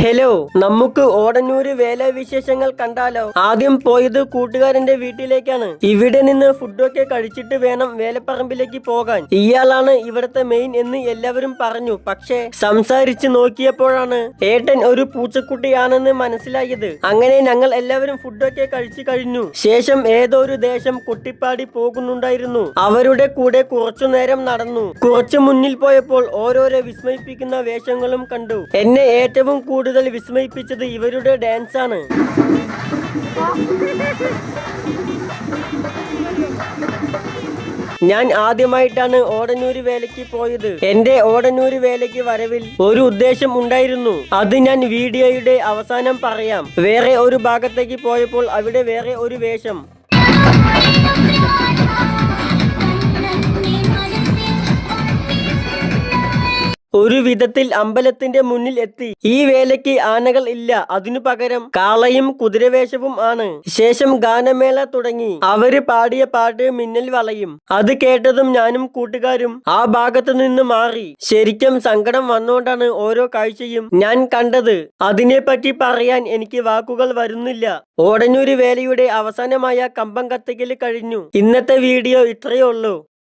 Hello, നമുക്ക് ഓടന്നൂര് വേല വിശേഷങ്ങൾ കണ്ടാലോ. ആദ്യം പോയത് കൂട്ടുകാരന്റെ വീട്ടിലേക്കാണ്. ഇവിടെ നിന്ന് ഫുഡൊക്കെ കഴിച്ചിട്ട് വേണം വേലപ്പറമ്പിലേക്ക് പോകാൻ. ഇയാളാണ് ഇവിടത്തെ മെയിൻ എന്ന് എല്ലാവരും പറഞ്ഞു. പക്ഷേ സംസാരിച്ച് നോക്കിയപ്പോഴാണ് ഏട്ടൻ ഒരു പൂച്ചക്കുട്ടിയാണെന്ന് മനസ്സിലായത്. അങ്ങനെ ഞങ്ങൾ എല്ലാവരും ഫുഡൊക്കെ കഴിച്ചു കഴിഞ്ഞു. ശേഷം ഏതോ ഒരു ദേശം കൊട്ടിപ്പാടി പോകുന്നുണ്ടായിരുന്നു. അവരുടെ കൂടെ കുറച്ചു നേരം നടന്നു. കുറച്ചു മുന്നിൽ പോയപ്പോൾ ഓരോരോ വിസ്മയിപ്പിക്കുന്ന വേഷങ്ങളും കണ്ടു. എന്നെ ഏറ്റവും കൂടുതൽ വിസ്മയിപ്പിച്ചത് ഇവരുടെ ഡാൻസ് ആണ്. ഞാൻ ആദ്യമായിട്ടാണ് ഓടന്നൂര് വേലയ്ക്ക് പോയത്. എന്റെ ഓടന്നൂര് വേലയ്ക്ക് വരവിൽ ഒരു ഉദ്ദേശം ഉണ്ടായിരുന്നു. അത് ഞാൻ വീഡിയോയുടെ അവസാനം പറയാം. വേറെ ഒരു ഭാഗത്തേക്ക് പോയപ്പോൾ അവിടെ വേറെ ഒരു വേഷം. ഒരു വിധത്തിൽ അമ്പലത്തിന്റെ മുന്നിൽ എത്തി. ഈ വേലയ്ക്ക് ആനകൾ ഇല്ല, അതിനു പകരം കാളയും കുതിരവേഷവും ആണ്. ശേഷം ഗാനമേള തുടങ്ങി. അവര് പാടിയ പാട്ട് മിന്നൽ വളയും. അത് കേട്ടതും ഞാനും കൂട്ടുകാരും ആ ഭാഗത്തു നിന്ന് മാറി. ശരിക്കും സങ്കടം വന്നോണ്ടാണ് ഓരോ കാഴ്ചയും ഞാൻ കണ്ടത്. അതിനെപ്പറ്റി പറയാൻ എനിക്ക് വാക്കുകൾ വരുന്നില്ല. ഓടന്നൂര് വേലയുടെ അവസാനമായ കമ്പം കത്തിക്കൽ കഴിഞ്ഞു. ഇന്നത്തെ വീഡിയോ ഇത്രയേ ഉള്ളൂ.